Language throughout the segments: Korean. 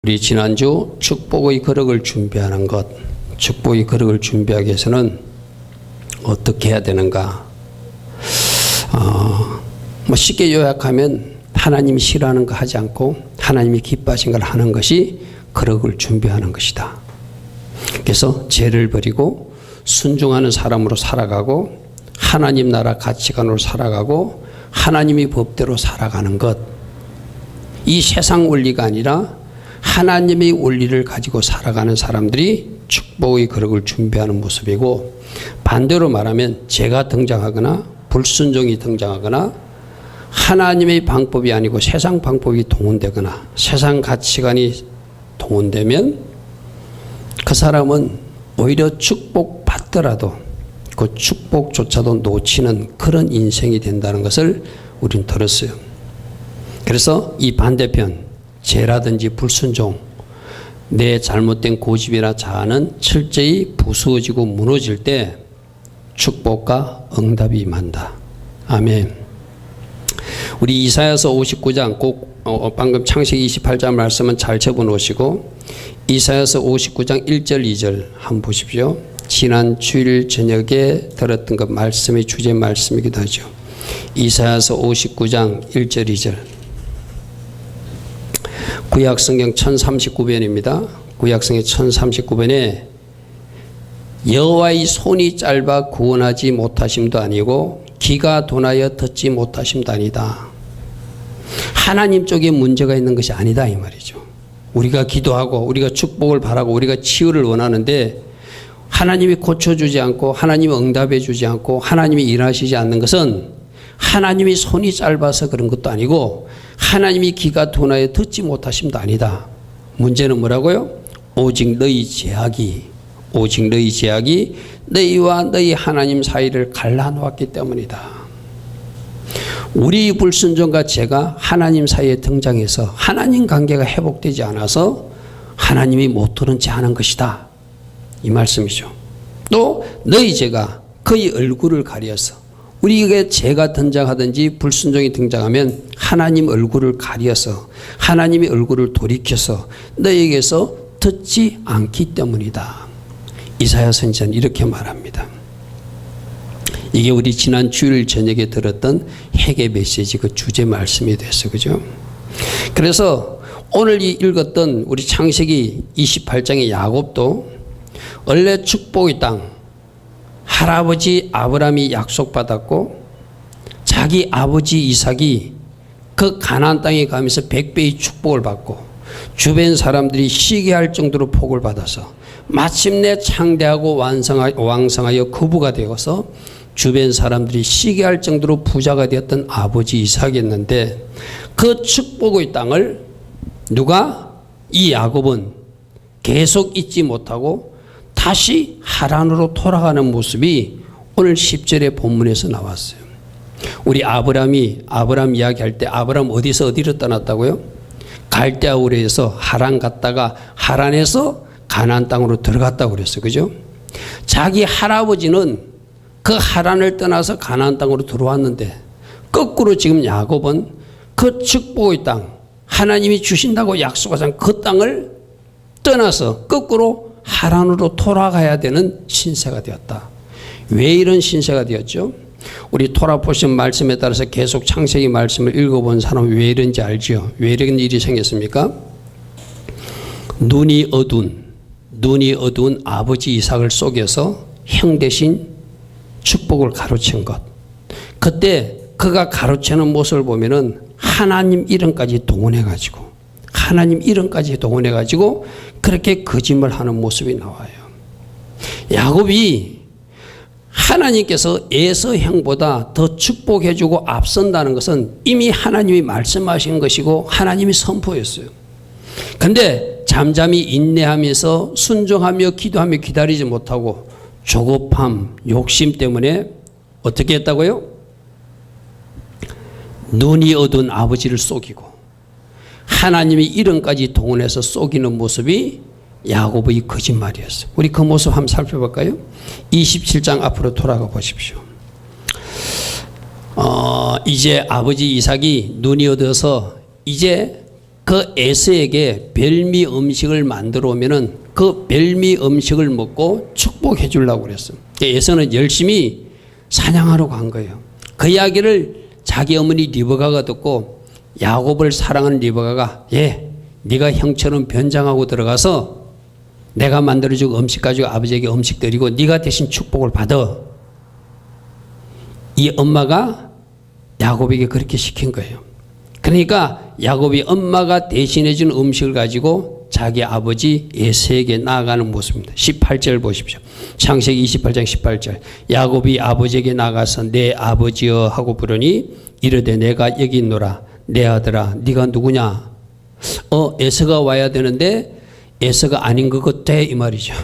우리 지난주 축복의 거룩을 준비하는 것, 축복의 거룩을 준비하기 위해서는 어떻게 해야 되는가? 쉽게 요약하면 하나님이 싫어하는 거 하지 않고 하나님이 기뻐하신 걸 하는 것이 거룩을 준비하는 것이다. 그래서 죄를 버리고 순종하는 사람으로 살아가고 하나님 나라 가치관으로 살아가고 하나님의 법대로 살아가는 것. 이 세상 원리가 아니라 하나님의 원리를 가지고 살아가는 사람들이 축복의 거룩을 준비하는 모습이고, 반대로 말하면 죄가 등장하거나 불순종이 등장하거나 하나님의 방법이 아니고 세상 방법이 동원되거나 세상 가치관이 동원되면 그 사람은 오히려 축복받더라도 그 축복조차도 놓치는 그런 인생이 된다는 것을 우린 들었어요. 그래서 이 반대편, 죄라든지 불순종, 내 잘못된 고집이나 자아는 철저히 부수어지고 무너질 때 축복과 응답이 임한다. 아멘. 우리 이사야서 59장 꼭 방금 창세기 28장 말씀은 잘 적어놓으시고 이사야서 59장 1절 2절 한번 보십시오. 지난 주일 저녁에 들었던 그 말씀이 주제 말씀이기도 하죠. 이사야서 59장 1절 2절. 구약성경 1039변입니다. 구약성경 1039변에 여호와의 손이 짧아 구원하지 못하심도 아니고 귀가 둔하여 듣지 못하심도 아니다. 하나님 쪽에 문제가 있는 것이 아니다 이 말이죠. 우리가 기도하고 우리가 축복을 바라고 우리가 치유를 원하는데 하나님이 고쳐주지 않고 하나님이 응답해 주지 않고 하나님이 일하시지 않는 것은 하나님이 손이 짧아서 그런 것도 아니고 하나님이 귀가 둔하여 듣지 못하심도 아니다. 문제는 뭐라고요? 오직 너희 죄악이 너희와 너희 하나님 사이를 갈라놓았기 때문이다. 우리 불순종과 죄가 하나님 사이에 등장해서 하나님 관계가 회복되지 않아서 하나님이 못 들은 채 하는 것이다. 이 말씀이죠. 또 너희 죄가 그의 얼굴을 가려서, 우리에게 죄가 등장하든지 불순종이 등장하면 하나님 얼굴을 가려서 하나님의 얼굴을 돌이켜서 너희에게서 듣지 않기 때문이다. 이사야 선지자는 이렇게 말합니다. 이게 우리 지난 주일 저녁에 들었던 회개 메시지 그 주제 말씀이 됐어, 그죠? 그래서 오늘 읽었던 우리 창세기 28장의 야곱도 원래 축복의 땅, 할아버지 아브라함이 약속받았고 자기 아버지 이삭이 그 가나안 땅에 가면서 100배의 축복을 받고 주변 사람들이 시기할 정도로 복을 받아서 마침내 창대하고 왕성하여 거부가 되어서 주변 사람들이 시기할 정도로 부자가 되었던 아버지 이삭이었는데, 그 축복의 땅을 누가, 이 야곱은 계속 잊지 못하고 다시 하란으로 돌아가는 모습이 오늘 10절의 본문에서 나왔어요. 우리 아브람 이야기할 때 아브람 어디서 어디로 떠났다고요? 갈대아 우르에서 하란 갔다가 하란에서 가나안 땅으로 들어갔다고 그랬어요. 그죠? 자기 할아버지는 그 하란을 떠나서 가나안 땅으로 들어왔는데 거꾸로 지금 야곱은 그 축복의 땅, 하나님이 주신다고 약속하신 그 땅을 떠나서 거꾸로 하란으로 돌아가야 되는 신세가 되었다. 왜 이런 신세가 되었죠? 우리 토라 보신 말씀에 따라서 계속 창세기 말씀을 읽어본 사람은 왜 이런지 알죠? 왜 이런 일이 생겼습니까? 눈이 어두운 아버지 이삭을 속여서 형 대신 축복을 가로챈 것. 그때 그가 가로채는 모습을 보면은 하나님 이름까지 동원해가지고 그렇게 거짓말하는 모습이 나와요. 야곱이 하나님께서 에서 형보다 더 축복해주고 앞선다는 것은 이미 하나님이 말씀하신 것이고 하나님이 선포했어요. 그런데 잠잠히 인내하면서 순종하며 기도하며 기다리지 못하고 조급함, 욕심 때문에 어떻게 했다고요? 눈이 어두운 아버지를 속이고 하나님의 이름까지 동원해서 속이는 모습이 야곱의 거짓말이었어요. 우리 그 모습 한번 살펴볼까요? 27장 앞으로 돌아가 보십시오. 이제 아버지 이삭이 눈이 어두워서 이제 그 그 에서에게 별미 음식을 만들어 오면은 그 별미 음식을 먹고 축복해 주려고 그랬어요. 에서는 열심히 사냥하러 간 거예요. 그 이야기를 자기 어머니 리브가가 듣고 야곱을 사랑하는 리브가가 네가 형처럼 변장하고 들어가서 내가 만들어주고 음식 가지고 아버지에게 음식 드리고 네가 대신 축복을 받아. 이 엄마가 야곱에게 그렇게 시킨 거예요. 그러니까 야곱이 엄마가 대신해 준 음식을 가지고 자기 아버지 에서에게 나아가는 모습입니다. 18절 보십시오. 창세기 28장 18절. 야곱이 아버지에게 나가서 내 아버지여 하고 부르니 이르되 내가 여기 있노라. 내 아들아 네가 누구냐? 에서가 와야 되는데 에서가 아닌 것 같아 이 말이죠.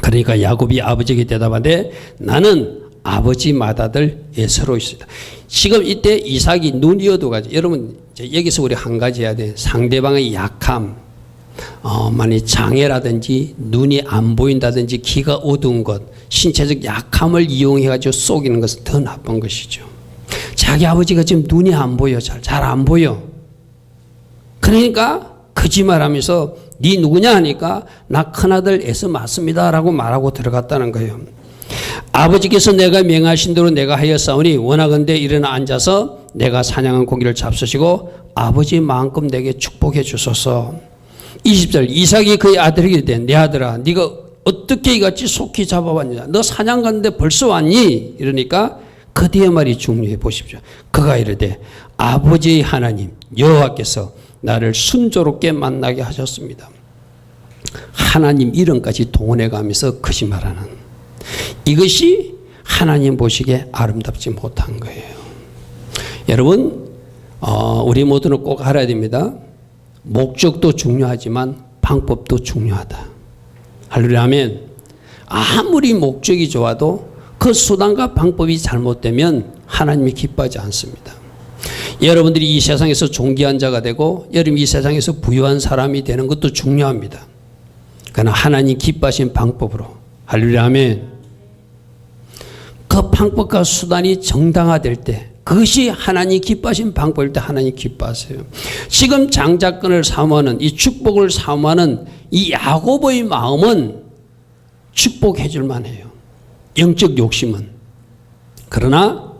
그러니까 야곱이 아버지에게 대답하되 나는 아버지 맏아들 에서로 있습니다. 지금 이때 이삭이 눈이어도 가지고 여러분 여기서 우리 한 가지 해야 돼. 상대방의 약함, 만약 장애라든지 눈이 안 보인다든지 귀가 어두운 것, 신체적 약함을 이용해 가지고 속이는 것은 더 나쁜 것이죠. 자기 아버지가 지금 눈이 안 보여, 잘 안 보여. 그러니까 거짓말하면서 네 누구냐 하니까 나 큰아들 에서 맞습니다라고 말하고 들어갔다는 거예요. 아버지께서 내가 명하신 대로 내가 하였사오니 원하건대 일어나 앉아서 내가 사냥한 고기를 잡수시고 아버지 마음껏 내게 축복해 주소서. 20절 이삭이 그의 아들에게 이르되 내 아들아 네가 어떻게 이같이 속히 잡아왔느냐 너 사냥 갔는데 벌써 왔니? 이러니까 그 뒤에 말이 중요해 보십시오. 그가 이르되 아버지의 하나님 여호와께서 나를 순조롭게 만나게 하셨습니다. 하나님 이름까지 동원해 가면서 거짓말하는 이것이 하나님 보시기에 아름답지 못한 거예요. 여러분 우리 모두는 꼭 알아야 됩니다. 목적도 중요하지만 방법도 중요하다. 할렐루야 아멘. 아무리 목적이 좋아도 그 수단과 방법이 잘못되면 하나님이 기뻐하지 않습니다. 여러분들이 이 세상에서 존귀한 자가 되고 여러분 이 세상에서 부유한 사람이 되는 것도 중요합니다. 그러나 하나님 기뻐하신 방법으로 할렐루야 아멘. 그 방법과 수단이 정당화될 때 그것이 하나님 기뻐하신 방법일 때 하나님 기뻐하세요. 지금 장자권을 사모하는 이 축복을 사모하는 이 야곱의 마음은 축복해 줄 만해요. 영적 욕심은. 그러나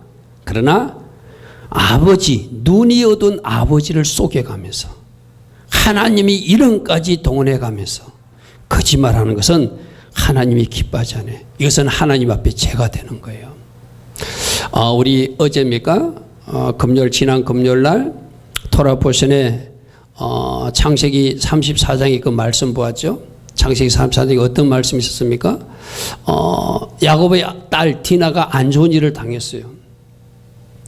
아버지 눈이 어두운 아버지를 속여가면서 하나님이 이름까지 동원해 가면서 거짓말하는 것은 하나님이 기뻐하지 않아요. 이것은 하나님 앞에 죄가 되는 거예요. 우리 어제입니까? 지난 금요일 날 토라 포션에 창세기 34장에 그 말씀 보았죠. 창세기 34장에 어떤 말씀이 있었습니까? 야곱의 딸 디나가 안 좋은 일을 당했어요.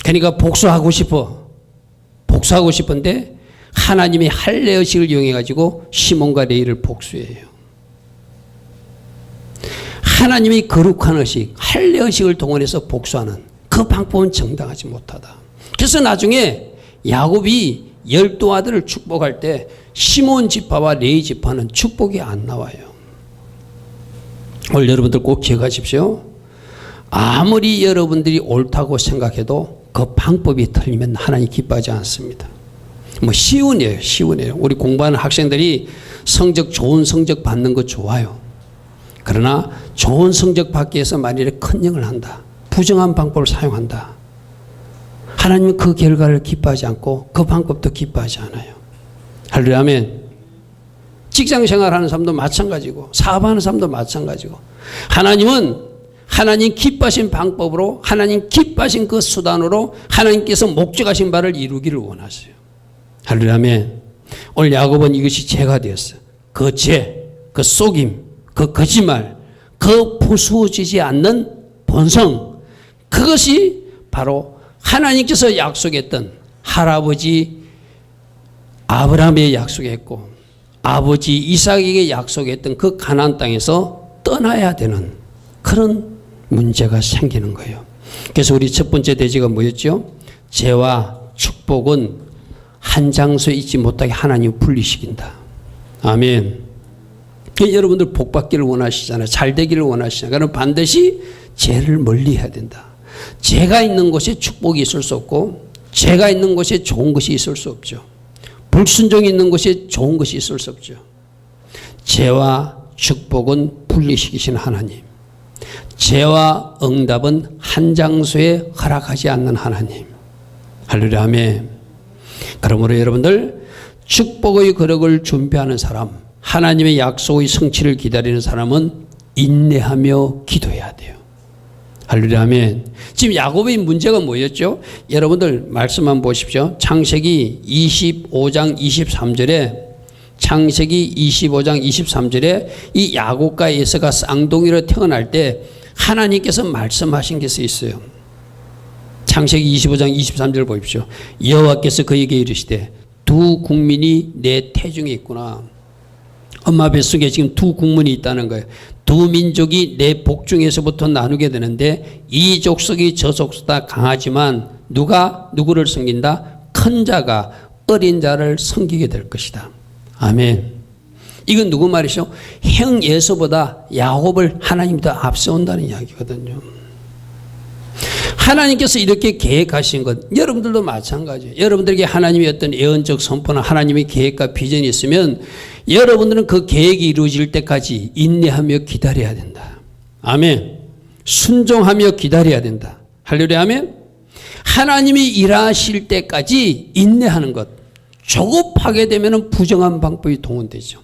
그러니까 복수하고 싶은데 하나님이 할례 의식을 이용해 가지고 시몬과 레이를 복수해요. 하나님이 거룩한 의식, 할례 의식을 동원해서 복수하는 그 방법은 정당하지 못하다. 그래서 나중에 야곱이 12아들을 축복할 때 시몬 지파와 레위 지파는 축복이 안 나와요. 오늘 여러분들 꼭 기억하십시오. 아무리 여러분들이 옳다고 생각해도 그 방법이 틀리면 하나님 기뻐하지 않습니다. 쉬운 일이에요. 우리 공부하는 학생들이 좋은 성적 받는 거 좋아요. 그러나 좋은 성적 받기 위해서 만일에 컨닝을 한다. 부정한 방법을 사용한다. 하나님은 그 결과를 기뻐하지 않고 그 방법도 기뻐하지 않아요. 할렐루야 아멘. 직장생활하는 사람도 마찬가지고 사업하는 사람도 마찬가지고 하나님은 하나님 기뻐하신 방법으로 하나님 기뻐하신 그 수단으로 하나님께서 목적하신 바를 이루기를 원하세요. 할렐루야 아멘. 오늘 야곱은 이것이 죄가 되었어요. 그 죄, 그 속임, 그 거짓말, 그 부수어지지 않는 본성, 그것이 바로 하나님께서 약속했던 할아버지 아브라함에게 약속했고 아버지 이삭에게 약속했던 그 가나안 땅에서 떠나야 되는 그런 문제가 생기는 거예요. 그래서 우리 첫 번째 대지가 뭐였죠? 죄와 축복은 한 장소에 있지 못하게 하나님 분리시킨다. 아멘. 여러분들 복 받기를 원하시잖아요. 잘 되기를 원하시잖아요. 그럼 반드시 죄를 멀리해야 된다. 죄가 있는 곳에 축복이 있을 수 없고 죄가 있는 곳에 좋은 것이 있을 수 없죠. 불순종이 있는 곳에 좋은 것이 있을 수 없죠. 죄와 축복은 분리시키신 하나님, 죄와 응답은 한 장소에 허락하지 않는 하나님. 할렐루야, 아멘. 그러므로 여러분들, 축복의 거룩을 준비하는 사람, 하나님의 약속의 성취를 기다리는 사람은 인내하며 기도해야 돼요. 할렐루야, 아멘. 지금 야곱의 문제가 뭐였죠? 여러분들 말씀 한번 보십시오. 창세기 25장 23절에 창세기 25장 23절에 이 야곱과 에서가 쌍둥이로 태어날 때 하나님께서 말씀하신 게 있어요. 창세기 25장 23절 보십시오. 여호와께서 그에게 이르시되 두 국민이 내 태중에 있구나. 엄마 뱃속에 지금 두 국민이 있다는 거예요. 두 민족이 내 복중에서부터 나누게 되는데 이 족속이 저 족속보다 강하지만 누가 누구를 섬긴다? 큰 자가 어린 자를 섬기게 될 것이다. 아멘. 이건 누구 말이죠? 형 에서보다 야곱을 하나님이 더 앞세운다는 이야기거든요. 하나님께서 이렇게 계획하신 것, 여러분들도 마찬가지예요. 여러분들에게 하나님의 어떤 예언적 선포나 하나님의 계획과 비전이 있으면 여러분들은 그 계획이 이루어질 때까지 인내하며 기다려야 된다. 아멘. 순종하며 기다려야 된다. 할렐루야, 아멘. 하나님이 일하실 때까지 인내하는 것. 조급하게 되면 부정한 방법이 동원되죠.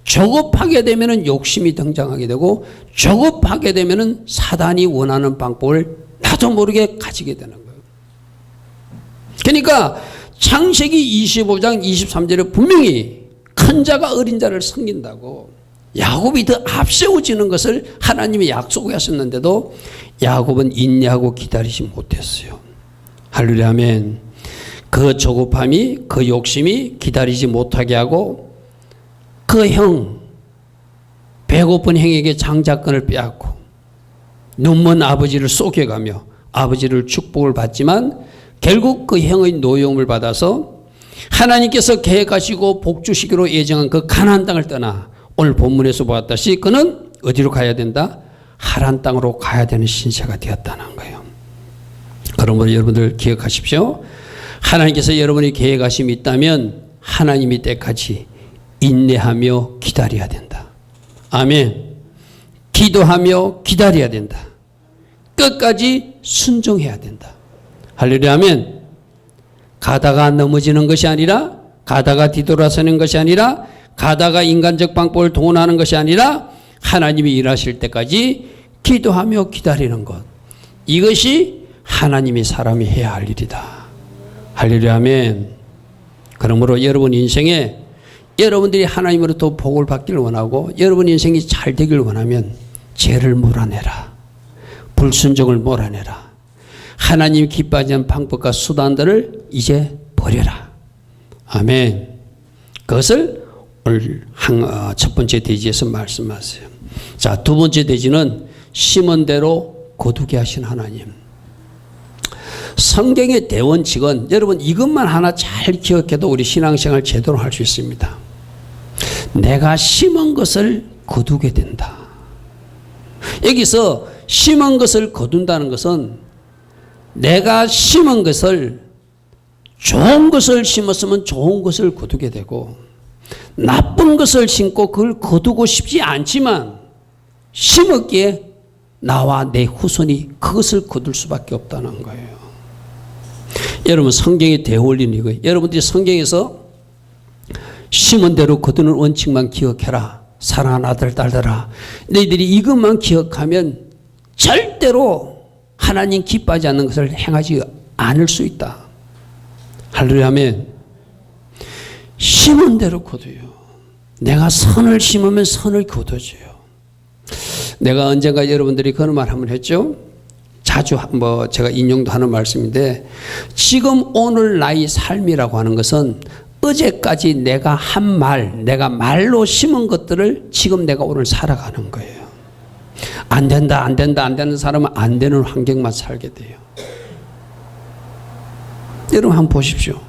조급하게 되면 욕심이 등장하게 되고, 조급하게 되면 사단이 원하는 방법을 나도 모르게 가지게 되는 거예요. 그러니까 창세기 25장 23절에 분명히 큰 자가 어린 자를 섬긴다고 야곱이 더 앞세워지는 것을 하나님이 약속하셨는데도 야곱은 인내하고 기다리지 못했어요. 할렐루야, 아멘. 그 조급함이, 그 욕심이 기다리지 못하게 하고 그 형, 배고픈 형에게 장자권을 빼앗고 눈먼 아버지를 속여가며 아버지를 축복을 받지만 결국 그 형의 노여움을 받아서 하나님께서 계획하시고 복주시기로 예정한 그 가나안 땅을 떠나 오늘 본문에서 보았다시 그는 어디로 가야 된다? 하란 땅으로 가야 되는 신세가 되었다는 거예요. 그러므로 여러분들 기억하십시오. 하나님께서 여러분이 계획하심이 있다면 하나님이 때까지 인내하며 기다려야 된다. 아멘. 기도하며 기다려야 된다. 끝까지 순종해야 된다. 할렐루야, 아멘. 가다가 넘어지는 것이 아니라, 가다가 뒤돌아서는 것이 아니라, 가다가 인간적 방법을 동원하는 것이 아니라 하나님이 일하실 때까지 기도하며 기다리는 것. 이것이 하나님이 사람이 해야 할 일이다. 할렐루야, 아멘. 그러므로 여러분 인생에 여러분들이 하나님으로부터 복을 받기를 원하고 여러분 인생이 잘 되기를 원하면 죄를 몰아내라. 불순종을 몰아내라. 하나님 기뻐하지 않는 방법과 수단들을 이제 버려라. 아멘. 그것을 오늘 첫 번째 대지에서 말씀하세요. 자, 두 번째 대지는 심은 대로 거두게 하신 하나님. 성경의 대원칙은 여러분 이것만 하나 잘 기억해도 우리 신앙생활 제대로 할 수 있습니다. 내가 심은 것을 거두게 된다. 여기서 심은 것을 거둔다는 것은 내가 심은 것을 좋은 것을 심었으면 좋은 것을 거두게 되고 나쁜 것을 심고 그걸 거두고 싶지 않지만 심었기에 나와 내 후손이 그것을 거둘 수밖에 없다는 거예요. 여러분 성경의 대원리는 이거예요. 여러분들이 성경에서 심은 대로 거두는 원칙만 기억해라. 사랑하는 아들 딸들아, 너희들이 이것만 기억하면 절대로 하나님 기뻐하지 않는 것을 행하지 않을 수 있다. 할렐루야, 아멘. 심은 대로 거둬요. 내가 선을 심으면 선을 거둬줘요. 내가 언젠가 여러분들이 그런 말 한번 했죠. 자주 제가 인용도 하는 말씀인데 지금 오늘 나의 삶이라고 하는 것은 어제까지 내가 한 말, 내가 말로 심은 것들을 지금 내가 오늘 살아가는 거예요. 안 된다, 안 된다, 안 되는 사람은 안 되는 환경만 살게 돼요. 여러분 한번 보십시오.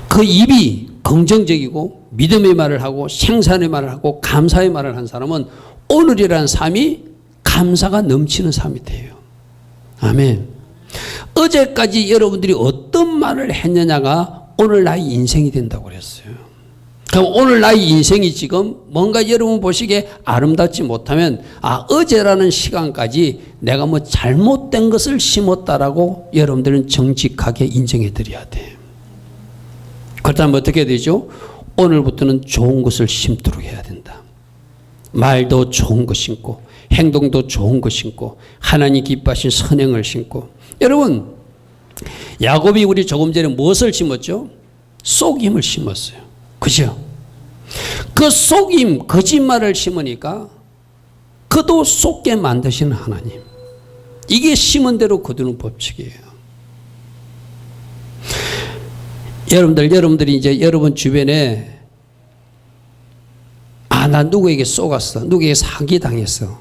그 입이 긍정적이고 믿음의 말을 하고 생산의 말을 하고 감사의 말을 한 사람은 오늘이라는 삶이 감사가 넘치는 삶이 돼요. 아멘. 어제까지 여러분들이 어떤 말을 했느냐가 오늘 나의 인생이 된다고 그랬어요. 그럼 오늘 나의 인생이 지금 뭔가 여러분 보시기에 아름답지 못하면 어제라는 시간까지 내가 뭐 잘못된 것을 심었다라고 여러분들은 정직하게 인정해 드려야 돼. 그렇다면 어떻게 되죠? 오늘부터는 좋은 것을 심도록 해야 된다. 말도 좋은 것 심고 행동도 좋은 것 심고 하나님 기뻐하신 선행을 심고. 여러분, 야곱이 우리 조금 전에 무엇을 심었죠? 속임을 심었어요. 그죠? 그 속임, 거짓말을 심으니까 그도 속게 만드시는 하나님. 이게 심은 대로 거두는 법칙이에요. 여러분들이 이제 여러분 주변에 나 누구에게 속았어. 누구에게 사기당했어.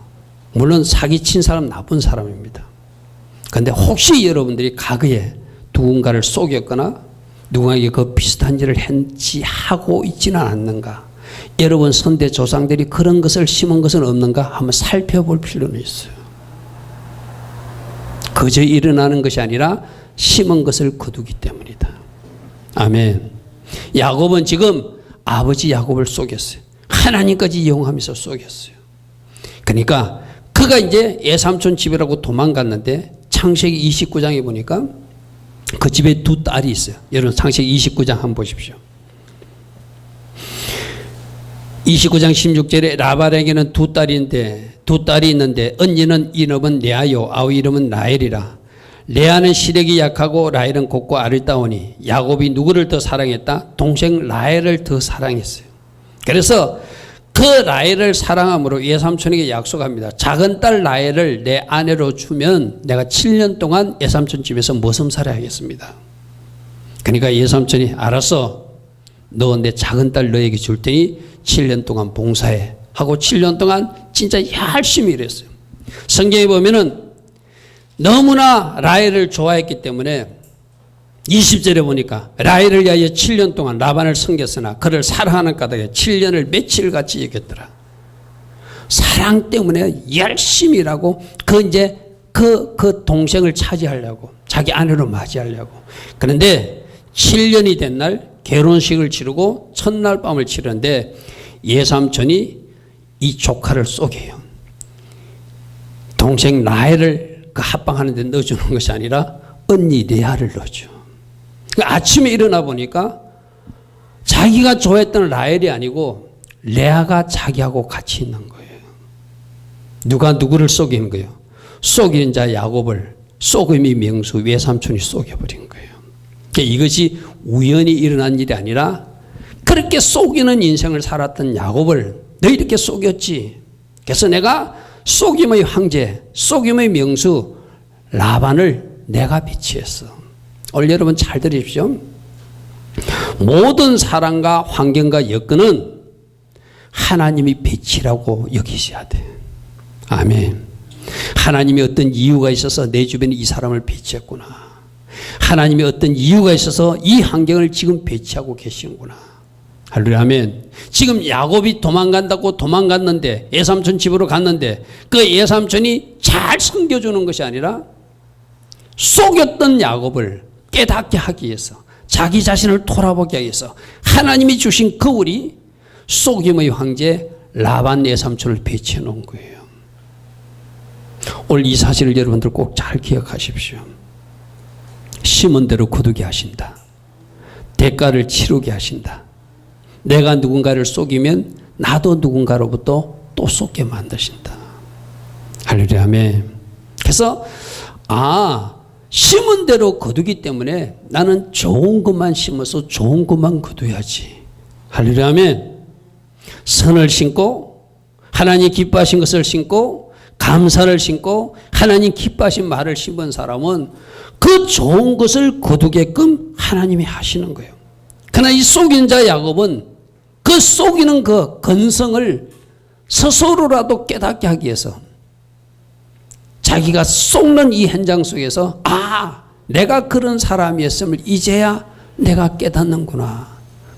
물론 사기친 사람 나쁜 사람입니다. 그런데 혹시 여러분들이 과거에 누군가를 속였거나 누군가에게 그 비슷한 일을 했지 하고 있지는 않는가? 여러분 선대 조상들이 그런 것을 심은 것은 없는가? 한번 살펴볼 필요는 있어요. 그저 일어나는 것이 아니라 심은 것을 거두기 때문이다. 아멘. 야곱은 지금 아버지 야곱을 속였어요. 하나님까지 이용하면서 속였어요. 그러니까 그가 이제 외삼촌 집이라고 도망갔는데 창세기 29장에 보니까 그 집에 두 딸이 있어요. 여러분 창세기 29장 한번 보십시오. 29장 16절에 라반에게는 두 딸이 있는데 언니는 이름은 레아요 아우 이름은 라헬이라. 레아는 시력이 약하고 라헬은 곱고 아름다우니 야곱이 누구를 더 사랑했다? 동생 라헬을 더 사랑했어요. 그래서 그 라헬을 사랑함으로 외삼촌에게 약속합니다. 작은 딸 라헬을 내 아내로 주면 내가 7년 동안 외삼촌 집에서 머슴살이 하겠습니다. 그러니까 외삼촌이 알았어. 너 내 작은 딸 너에게 줄 테니 7년 동안 봉사해 하고 7년 동안 진짜 열심히 일했어요. 성경에 보면은 너무나 라헬을 좋아했기 때문에 20절에 보니까 라헬을 위하여 7년 동안 라반을 섬겼으나 그를 사랑하는 까닭에 7년을 며칠같이 여겼더라. 사랑 때문에 열심히 일하고 그 동생을 차지하려고 자기 아내로 맞이하려고. 그런데 7년이 된 날 결혼식을 치르고 첫날 밤을 치르는데 외삼촌이 이 조카를 속여요. 동생 라헬을 그 합방하는 데 넣어주는 것이 아니라 언니 레아를 넣어줘. 아침에 일어나 보니까 자기가 좋아했던 라헬이 아니고 레아가 자기하고 같이 있는 거예요. 누가 누구를 속이는 거예요? 속이는 자 야곱을 속임의 명수 외삼촌이 속여버린 거예요. 이것이 우연히 일어난 일이 아니라 그렇게 속이는 인생을 살았던 야곱을 너 이렇게 속였지. 그래서 내가 속임의 황제, 속임의 명수 라반을 내가 배치했어. 오늘 여러분 잘 들으십시오. 모든 사랑과 환경과 여건은 하나님이 배치라고 여기셔야 돼. 아멘. 하나님이 어떤 이유가 있어서 내 주변에 이 사람을 배치했구나. 하나님이 어떤 이유가 있어서 이 환경을 지금 배치하고 계시는구나. 할렐루야. 아멘. 지금 야곱이 도망갔는데 외삼촌 집으로 갔는데 그 외삼촌이 잘 섬겨주는 것이 아니라 속였던 야곱을 깨닫게 하기 위해서 자기 자신을 돌아보게 하기 위해서 하나님이 주신 그 우리 속임의 황제 라반 외삼촌을 배치해 놓은 거예요. 오늘 이 사실을 여러분들 꼭 잘 기억하십시오. 심은 대로 거두게 하신다. 대가를 치르게 하신다. 내가 누군가를 속이면 나도 누군가로부터 또 속게 만드신다. 할렐루야. 아멘. 그래서 심은 대로 거두기 때문에 나는 좋은 것만 심어서 좋은 것만 거둬야지. 할렐루야. 아멘. 선을 심고 하나님 기뻐하신 것을 심고 감사를 심고 하나님 기뻐하신 말을 심은 사람은 그 좋은 것을 거두게끔 하나님이 하시는 거예요. 그러나 이 속인 자 야곱은 그 속이는 그 건성을 스스로라도 깨닫게 하기 위해서 자기가 속는 이 현장 속에서 내가 그런 사람이었음을 이제야 내가 깨닫는구나.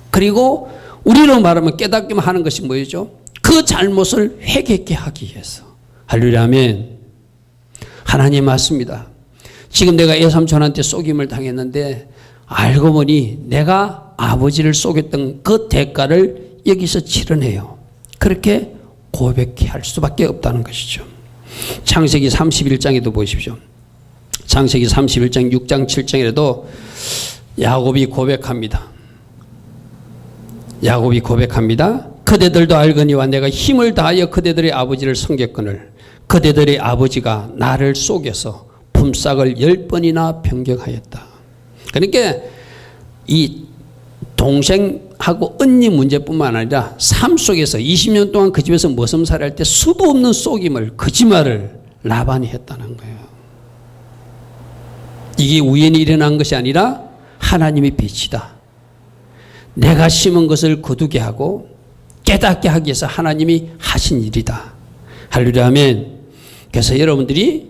그리고 우리로 말하면 깨닫기만 하는 것이 뭐죠? 그 잘못을 회개케 하기 위해서. 할렐루야. 아멘. 하나님 맞습니다. 지금 내가 외삼촌한테 속임을 당했는데 알고 보니 내가 아버지를 속였던 그 대가를 여기서 치러내요. 그렇게 고백할 수밖에 없다는 것이죠. 창세기 31장에도 보십시오. 창세기 31장 6장 7장에도 야곱이 고백합니다. 야곱이 고백합니다. 그대들도 알거니와 내가 힘을 다하여 그대들의 아버지를 섬겼거늘 그대들의 아버지가 나를 속여서 품삯을 10번이나 변경하였다. 그러니까 이 동생하고 언니 문제뿐만 아니라 삶 속에서 20년 동안 그 집에서 머슴살이 할 때 수도 없는 속임을, 거짓말을 라반이 했다는 거예요. 이게 우연히 일어난 것이 아니라 하나님의 빛이다. 내가 심은 것을 거두게 하고 깨닫게 하기 위해서 하나님이 하신 일이다. 할렐루야 아멘. 그래서 여러분들이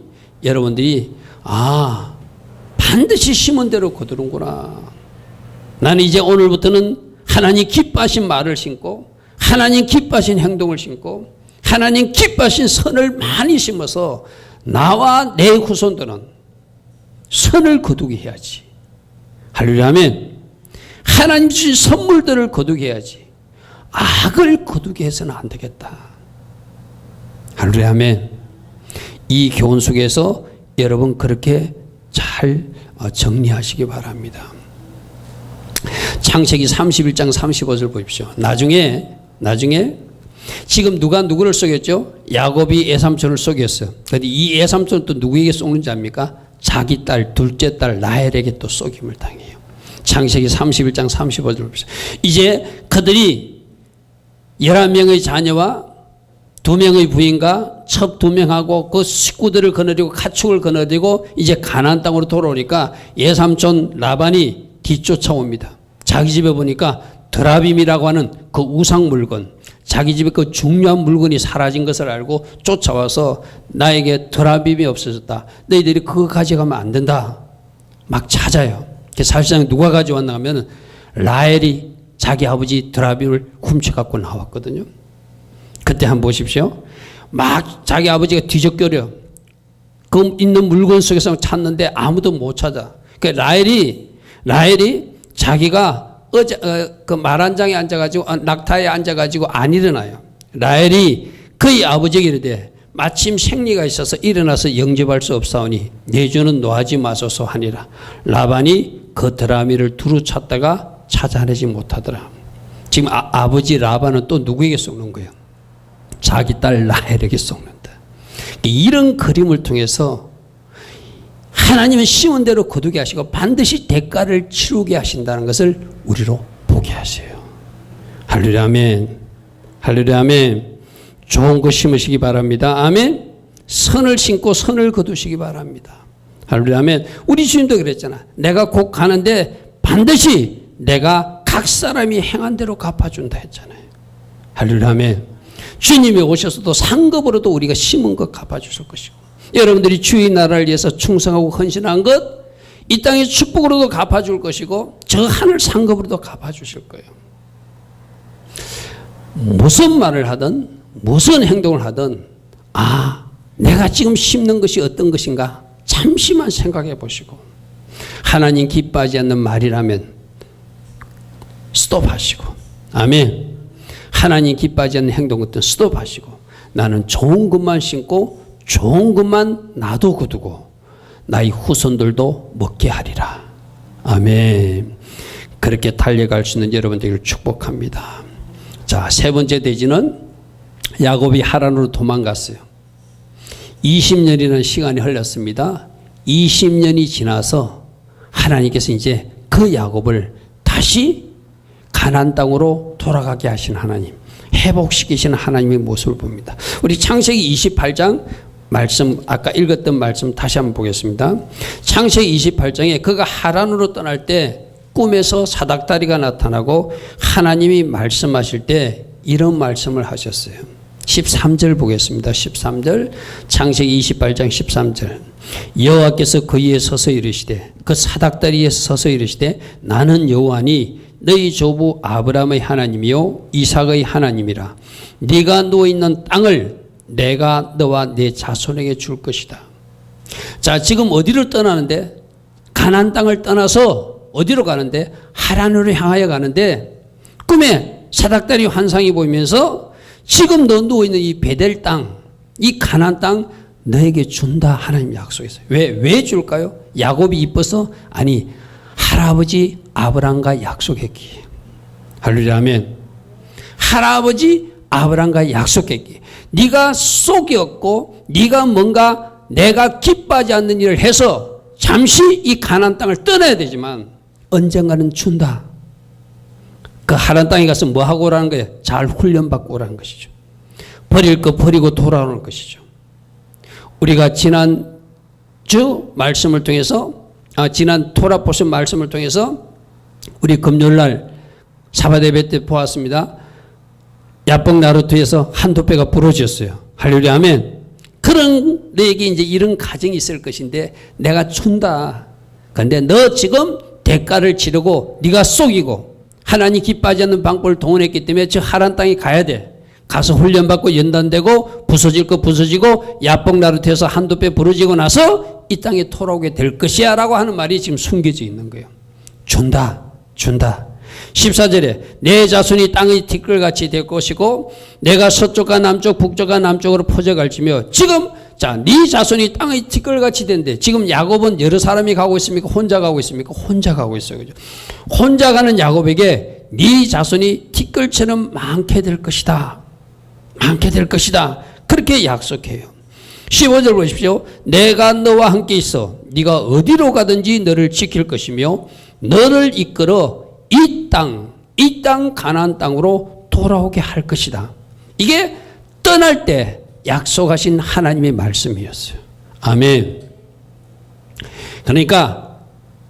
반드시 심은 대로 거두는구나. 나는 이제 오늘부터는 하나님 기뻐하신 말을 심고 하나님 기뻐하신 행동을 심고 하나님 기뻐하신 선을 많이 심어서 나와 내 후손들은 선을 거두게 해야지. 할렐루야 아멘. 하나님 주신 선물들을 거두게 해야지. 악을 거두게 해서는 안 되겠다. 할렐루야 아멘. 이 교훈 속에서 여러분 그렇게 잘 정리하시기 바랍니다. 창세기 31장 35절 보십시오. 나중에 지금 누가 누구를 속였죠? 야곱이 외삼촌을 속였어요. 그런데 이 외삼촌은 또 누구에게 속는지 압니까? 자기 딸, 둘째 딸 라헬에게 또 속임을 당해요. 창세기 31장 35절 보십시오. 이제 그들이 11명의 자녀와 2명의 부인과 첩 2명하고 그 식구들을 거느리고 가축을 거느리고 이제 가나안 땅으로 돌아오니까 외삼촌 라반이 뒤쫓아옵니다. 자기 집에 보니까 드라빔이라고 하는 그 우상 물건, 자기 집에 그 중요한 물건이 사라진 것을 알고 쫓아와서 나에게 드라빔이 없어졌다. 너희들이 그거 가져가면 안 된다. 막 찾아요. 사실상 누가 가져왔나 하면 라헬이 자기 아버지 드라빔을 훔쳐갖고 나왔거든요. 그때 한번 보십시오. 막 자기 아버지가 뒤적거려. 그 있는 물건 속에서 찾는데 아무도 못 찾아. 라헬이 자기가 그 말 한 장에 앉아가지고 낙타에 앉아가지고 안 일어나요. 라헬이 그의 아버지에게 이르되 마침 생리가 있어서 일어나서 영접할 수 없사오니 내 주는 노하지 마소서 하니라. 라반이 그 드라미를 두루 찾다가 찾아내지 못하더라. 지금 아버지 라반은 또 누구에게 속는 거예요? 자기 딸 라헬에게 속는다. 이런 그림을 통해서 하나님은 심은 대로 거두게 하시고 반드시 대가를 치르게 하신다는 것을 우리로 보게 하세요. 할렐루야 아멘. 할렐루야 아멘. 좋은 거 심으시기 바랍니다. 아멘. 선을 심고 선을 거두시기 바랍니다. 할렐루야 아멘. 우리 주님도 그랬잖아. 내가 곧 가는데 반드시 내가 각 사람이 행한 대로 갚아준다 했잖아요. 할렐루야 아멘. 주님이 오셔서도 상급으로도 우리가 심은 것 갚아주실 것이고 여러분들이 주의 나라를 위해서 충성하고 헌신한 것 이 땅의 축복으로도 갚아줄 것이고 저 하늘 상급으로도 갚아주실 거예요. 무슨 말을 하든 무슨 행동을 하든 내가 지금 심는 것이 어떤 것인가 잠시만 생각해 보시고 하나님 기뻐하지 않는 말이라면 스톱하시고 아멘. 하나님 기뻐하지 않는 행동 같은 스톱하시고 나는 좋은 것만 심고 좋은 것만 나도 거두고 나의 후손들도 먹게 하리라. 아멘. 그렇게 달려갈 수 있는 여러분들을 축복합니다. 자, 세 번째 대지는 야곱이 하란으로 도망갔어요. 20년이라는 시간이 흘렀습니다. 20년이 지나서 하나님께서 이제 그 야곱을 다시 가나안 땅으로 돌아가게 하신 하나님, 회복시키시는 하나님의 모습을 봅니다. 우리 창세기 28장 말씀, 아까 읽었던 말씀 다시 한번 보겠습니다. 창세기 28장에 그가 하란으로 떠날 때 꿈에서 사닥다리가 나타나고 하나님이 말씀하실 때 이런 말씀을 하셨어요. 13절 보겠습니다. 13절 창세기 28장 13절 여호와께서 그 위에 서서 이르시되 그 사닥다리에 서서 이르시되 나는 여호와니 너희 조부 아브라함의 하나님이요 이삭의 하나님이라. 네가 누워있는 땅을 내가 너와 네 자손에게 줄 것이다. 자, 지금 어디를 떠나는데 가나안 땅을 떠나서 어디로 가는데? 하란으로 향하여 가는데 꿈에 사닥다리 환상이 보이면서 지금 너 누워있는 이 베델 땅, 이 가나안 땅 너에게 준다 하나님 약속했어요. 왜 줄까요? 야곱이 이뻐서? 아니, 할아버지 아브람과 약속했기에. 할렐루야 아멘. 할아버지 아브람과 약속했기에. 네가 속이었고 네가 뭔가 내가 기뻐하지 않는 일을 해서 잠시 이 가나안 땅을 떠나야 되지만 언젠가는 준다. 그 하란 땅에 가서 뭐 하고 오라는 거예요? 잘 훈련받고 오라는 것이죠. 버릴 거 버리고 돌아오는 것이죠. 우리가 지난 주 말씀을 통해서 지난 토라 포션 말씀을 통해서 우리 금요일날 사bat 예배 때 보았습니다. 야복 나루트에서 한두 배가 부러졌어요. 할렐루야 아멘. 그런 너에게 이제 이런 가정이 있을 것인데 내가 준다. 그런데 너 지금 대가를 치르고 네가 속이고 하나님 기뻐하지 않는 방법을 동원했기 때문에 저 하란 땅에 가야 돼. 가서 훈련받고 연단되고 부서질 거 부서지고 야복 나루트에서 한두 배 부러지고 나서 이 땅에 돌아오게 될 것이야 라고 하는 말이 지금 숨겨져 있는 거예요. 준다. 14절에 내 자손이 땅의 티끌같이 될 것이고 내가 서쪽과 남쪽 북쪽과 남쪽으로 퍼져갈지며 지금 네 자손이 땅의 티끌같이 된대. 지금 야곱은 여러 사람이 가고 있습니까? 혼자 가고 있습니까? 혼자 가고 있어요. 그죠? 혼자 가는 야곱에게 네 자손이 티끌처럼 많게 될 것이다. 그렇게 약속해요. 15절 보십시오. 내가 너와 함께 있어 네가 어디로 가든지 너를 지킬 것이며 너를 이끌어 이 땅 가나안 땅으로 돌아오게 할 것이다. 이게 떠날 때 약속하신 하나님의 말씀이었어요. 아멘. 그러니까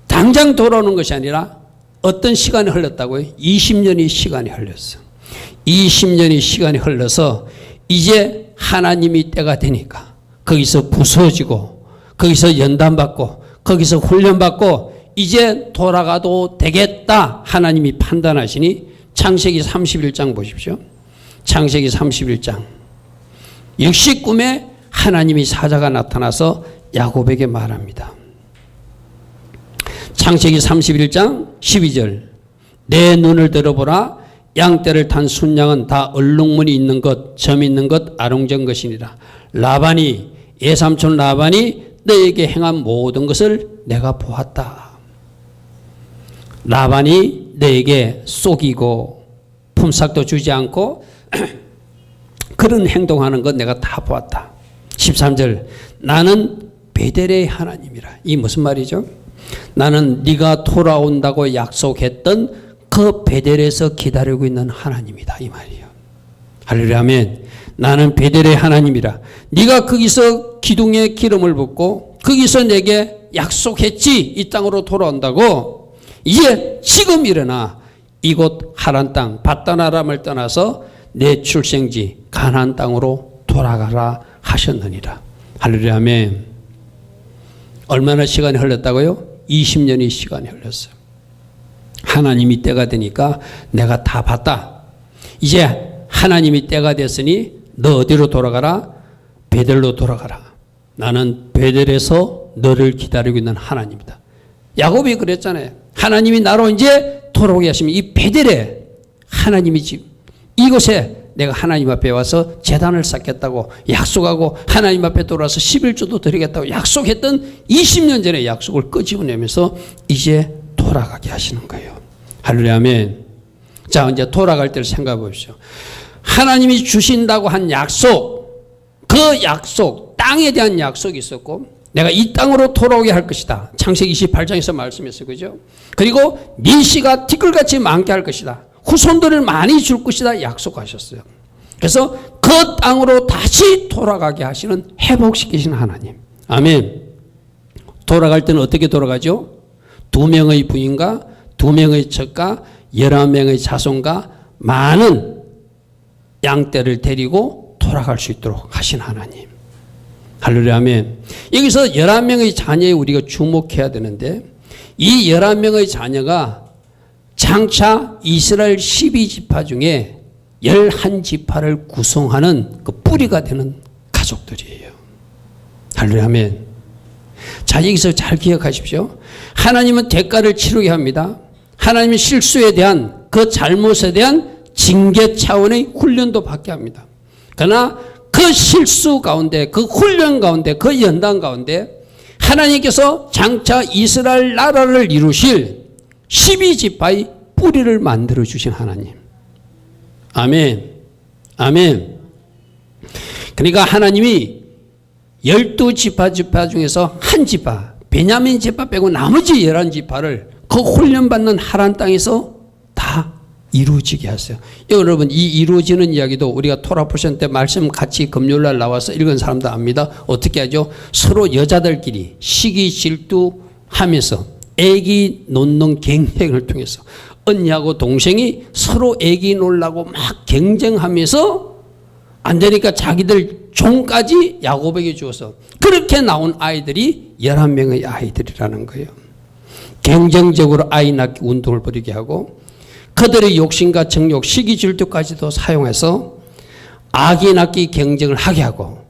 당장 돌아오는 것이 아니라 어떤 시간이 흘렀다고요? 20년의 시간이 흘렀어요. 20년의 시간이 흘러서 이제 하나님이 때가 되니까 거기서 부서지고 거기서 연단받고 거기서 훈련받고 이제 돌아가도 되겠다 하나님이 판단하시니 창세기 31장 보십시오. 창세기 31장 역시 꿈에 하나님이 사자가 나타나서 야곱에게 말합니다. 창세기 31장 12절 내 눈을 들어보라 양떼를 탄 순양은 다 얼룩무늬 있는 것, 점 있는 것, 아롱전 것이니라. 라반이 예삼촌 라반이 너에게 행한 모든 것을 내가 보았다. 라반이 너에게 속이고 품삯도 주지 않고 그런 행동하는 것 내가 다 보았다. 13절 나는 베델의 하나님이라. 이 무슨 말이죠? 나는 네가 돌아온다고 약속했던 그 베델에서 기다리고 있는 하나님이다 이 말이에요. 할렐루야 아멘. 나는 베델의 하나님이라. 네가 거기서 기둥에 기름을 붓고 거기서 내게 약속했지 이 땅으로 돌아온다고. 이제 지금 일어나 이곳 하란 땅 밧단아람을 떠나서 내 출생지 가나안 땅으로 돌아가라 하셨느니라. 할렐루야 아멘. 얼마나 시간이 흘렀다고요? 20년의 시간이 흘렀어요. 하나님이 때가 되니까 내가 다 봤다. 이제 하나님이 때가 됐으니 너 어디로 돌아가라? 베델로 돌아가라. 나는 베델에서 너를 기다리고 있는 하나님이다. 야곱이 그랬잖아요. 하나님이 나로 이제 돌아오게 하시면 이 베델에 하나님이 지금 이곳에 내가 하나님 앞에 와서 제단을 쌓겠다고 약속하고 하나님 앞에 돌아와서 11조도 드리겠다고 약속했던 20년 전의 약속을 끄집어내면서 이제 돌아가게 하시는 거예요. 할렐루야 아멘. 자 이제 돌아갈 때를 생각해 보십시오. 하나님이 주신다고 한 약속, 그 약속, 땅에 대한 약속이 있었고 내가 이 땅으로 돌아오게 할 것이다. 창세기 28장에서 말씀했어요. 그죠? 그리고 네 씨가 티끌같이 많게 할 것이다. 후손들을 많이 줄 것이다 약속하셨어요. 그래서 그 땅으로 다시 돌아가게 하시는 회복시키시는 하나님. 아멘. 돌아갈 때는 어떻게 돌아가죠? 2명의 부인과 2명의 첩과 11명의 자손과 많은 양떼를 데리고 돌아갈 수 있도록 하신 하나님. 할렐루야 아멘. 여기서 11명의 자녀에 우리가 주목해야 되는데 이 11명의 자녀가 장차 이스라엘 12지파 중에 11지파를 구성하는 그 뿌리가 되는 가족들이에요. 할렐루야 아멘. 자, 여기서 잘 기억하십시오. 하나님은 대가를 치르게 합니다. 하나님은 실수에 대한 그 잘못에 대한 징계 차원의 훈련도 받게 합니다. 그러나 그 실수 가운데, 그 훈련 가운데, 그 연단 가운데 하나님께서 장차 이스라엘 나라를 이루실 12지파의 뿌리를 만들어 주신 하나님. 아멘. 아멘. 그러니까 하나님이 12지파 중에서 한 지파, 베냐민 지파 빼고 나머지 11지파를 그 훈련받는 하란 땅에서 다 이루어지게 하세요. 여러분, 이 이루어지는 이야기도 우리가 토라포션 때 말씀 같이 금요일날 나와서 읽은 사람도 압니다. 어떻게 하죠? 서로 여자들끼리 시기 질투하면서 애기 놓는 경쟁을 통해서 언니하고 동생이 서로 애기 놓으려고 막 경쟁하면서 안 되니까 자기들 종까지 야곱에게 주어서 그렇게 나온 아이들이 11명의 아이들이라는 거예요. 경쟁적으로 아이 낳기 운동을 벌이게 하고 그들의 욕심과 정욕, 시기 질투까지도 사용해서 아기 낳기 경쟁을 하게 하고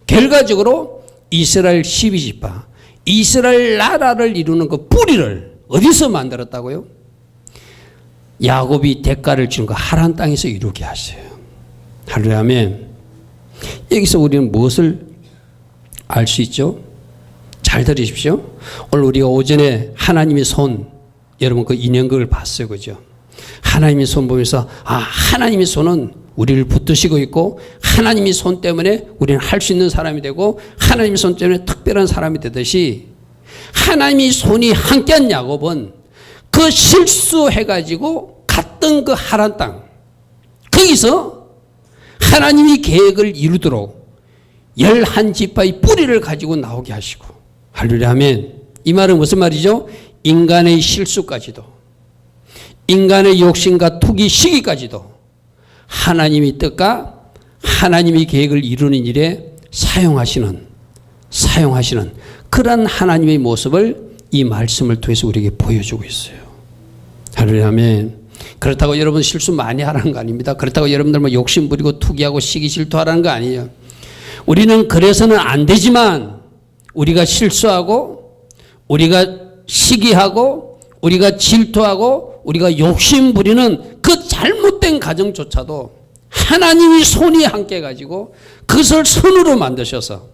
결과적으로 이스라엘 12지파, 이스라엘 나라를 이루는 그 뿌리를 어디서 만들었다고요? 야곱이 대가를 치는 그 하란 땅에서 이루게 하세요. 할렐루야. 아멘. 여기서 우리는 무엇을 알 수 있죠? 잘 들으십시오. 오늘 우리가 오전에 하나님의 손, 여러분 그 인형극을 봤어요. 그죠? 하나님의 손 보면서 하나님의 손은 우리를 붙드시고 있고 하나님의 손 때문에 우리는 할 수 있는 사람이 되고 하나님의 손 때문에 특별한 사람이 되듯이 하나님의 손이 함께한 야곱은 그 실수해가지고 갔던 그 하란 땅 거기서 하나님이 계획을 이루도록 11지파의 뿌리를 가지고 나오게 하시고 할렐루야. 아멘. 이 말은 무슨 말이죠? 인간의 실수까지도 인간의 욕심과 투기 시기까지도 하나님의 뜻과 하나님의 계획을 이루는 일에 사용하시는 그런 하나님의 모습을 이 말씀을 통해서 우리에게 보여주고 있어요. 할렐루야. 아멘. 그렇다고 여러분 실수 많이 하라는 거 아닙니다. 그렇다고 여러분들 뭐 욕심 부리고 투기하고 시기 질투하라는 거 아니에요. 우리는 그래서는 안 되지만 우리가 실수하고 우리가 시기하고 우리가 질투하고 우리가 욕심 부리는 그 잘못된 가정조차도 하나님이 손이 함께 가지고 그것을 손으로 만드셔서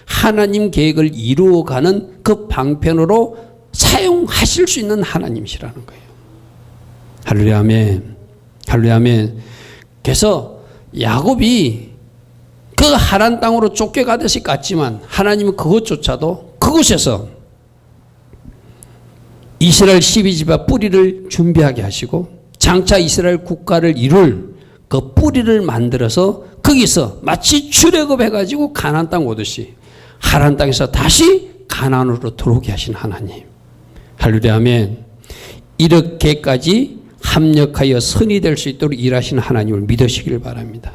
하나님 계획을 이루어가는 그 방편으로 사용하실 수 있는 하나님이시라는 거예요. 할렐루야. 아멘. 할렐루야. 아멘. 그래서 야곱이 그 하란 땅으로 쫓겨가듯이 갔지만 하나님은 그것조차도 그곳에서 이스라엘 12지파 뿌리를 준비하게 하시고 장차 이스라엘 국가를 이룰 그 뿌리를 만들어서 거기서 마치 출애굽해가지고 가나안 땅 오듯이 하란 땅에서 다시 가나안으로 들어오게 하신 하나님. 할렐루야. 아멘. 이렇게까지 합력하여 선이 될 수 있도록 일하시는 하나님을 믿으시길 바랍니다.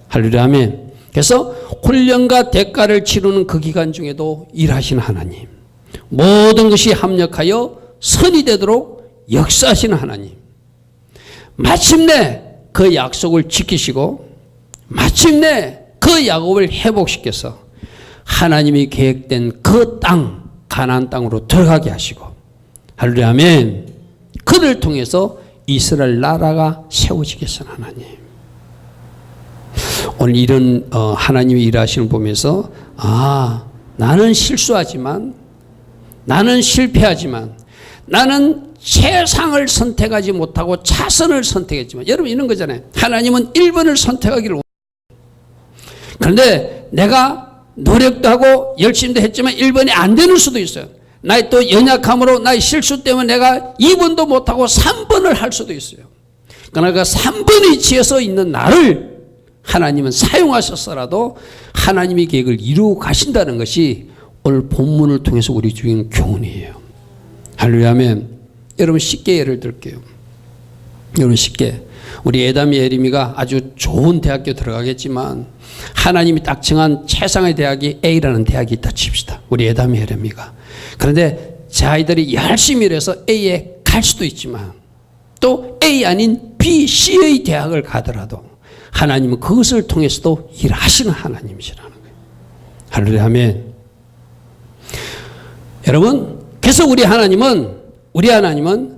할렐루야. 아멘. 그래서 훈련과 대가를 치르는 그 기간 중에도 일하시는 하나님. 모든 것이 합력하여 선이 되도록 역사하시는 하나님. 마침내 그 약속을 지키시고 마침내 그 야곱을 회복시켜서 하나님이 계획된 그 땅, 가나안 땅으로 들어가게 하시고 할렐루야. 아멘. 그를 통해서 이스라엘 나라가 세워지겠어요. 하나님. 오늘 이런 하나님이 일하시는 보면서 나는 실수하지만 나는 실패하지만 나는 세상을 선택하지 못하고 자선을 선택했지만 여러분 이런 거잖아요. 하나님은 1번을 선택하기를 그런데 내가 노력도 하고 열심히도 했지만 1번이 안 되는 수도 있어요. 나의 또 연약함으로 나의 실수 때문에 내가 2번도 못하고 3번을 할 수도 있어요. 그러나 그 3번 위치에서 있는 나를 하나님은 사용하셨어라도 하나님의 계획을 이루어 가신다는 것이 오늘 본문을 통해서 우리 주인 교훈이에요. 할렐루야. 아멘. 여러분 쉽게 예를 들게요. 여러분 쉽게 우리 에담이 에리미가 아주 좋은 대학교 들어가겠지만 하나님이 딱 정한 최상의 대학이 A라는 대학이 있다 칩시다. 우리 에담이 에리미가. 그런데 제 아이들이 열심히 일해서 A에 갈 수도 있지만 또 A 아닌 B, C의 대학을 가더라도 하나님은 그것을 통해서도 일하시는 하나님이시라는 거예요. 할렐루야. 아멘. 여러분, 그래서 우리 하나님은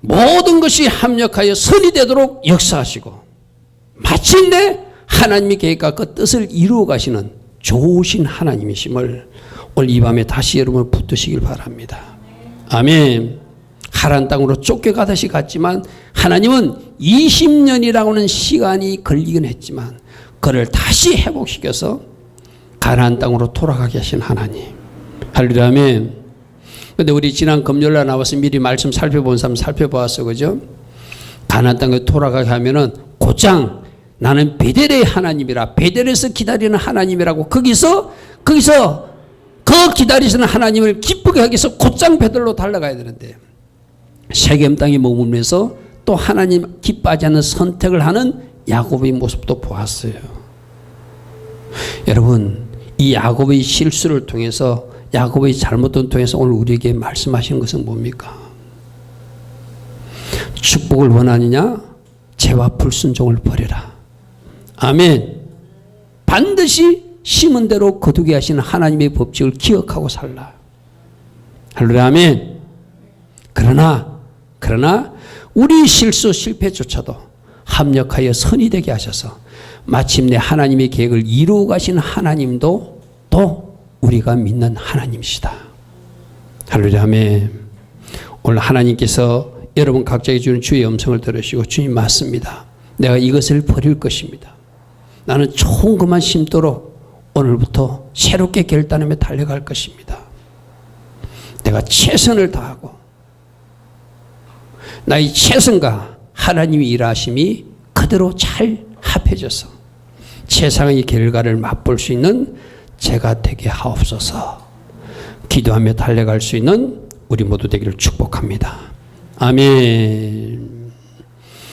모든 것이 합력하여 선이 되도록 역사하시고 마침내 하나님의 계획과 그 뜻을 이루어 가시는 좋으신 하나님이심을 오늘 이 밤에 다시 여러분 붙드시길 바랍니다. 아멘. 하란 땅으로 쫓겨가듯이 갔지만 하나님은 20년이라고 하는 시간이 걸리긴 했지만 그를 다시 회복시켜서 가나안 땅으로 돌아가게 하신 하나님. 할렐루야. 아멘. 근데 우리 지난 금요일날 나와서 미리 말씀 살펴본 사람 살펴보았어. 그죠? 가나안 땅에 돌아가게 하면은 곧장 나는 베델의 하나님이라, 베델에서 기다리는 하나님이라고 거기서 그 기다리시는 하나님을 기쁘게 하기 위해서 곧장 베델로 달려가야 되는데 세겜 땅에 머물면서 또 하나님 기뻐하지 않는 선택을 하는 야곱의 모습도 보았어요. 여러분, 이 야곱의 실수를 통해서, 야곱의 잘못을 통해서 오늘 우리에게 말씀하시는 것은 뭡니까? 축복을 원하느냐? 죄와 불순종을 버려라. 아멘. 반드시 심은 대로 거두게 하시는 하나님의 법칙을 기억하고 살라. 할렐루야. 아멘. 그러나 우리 실수 실패조차도 합력하여 선이 되게 하셔서 마침내 하나님의 계획을 이루어 가시는 하나님도 또 우리가 믿는 하나님이시다. 할렐루야. 아멘. 오늘 하나님께서 여러분 각자에게 주는 주의 음성을 들으시고, 주님 맞습니다. 내가 이것을 버릴 것입니다. 나는 좋은 것만 심도록 오늘부터 새롭게 결단하며 달려갈 것입니다. 내가 최선을 다하고 나의 최선과 하나님의 일하심이 그대로 잘 합해져서 최상의 결과를 맛볼 수 있는 제가 되게 하옵소서. 기도하며 달려갈 수 있는 우리 모두 되기를 축복합니다. 아멘.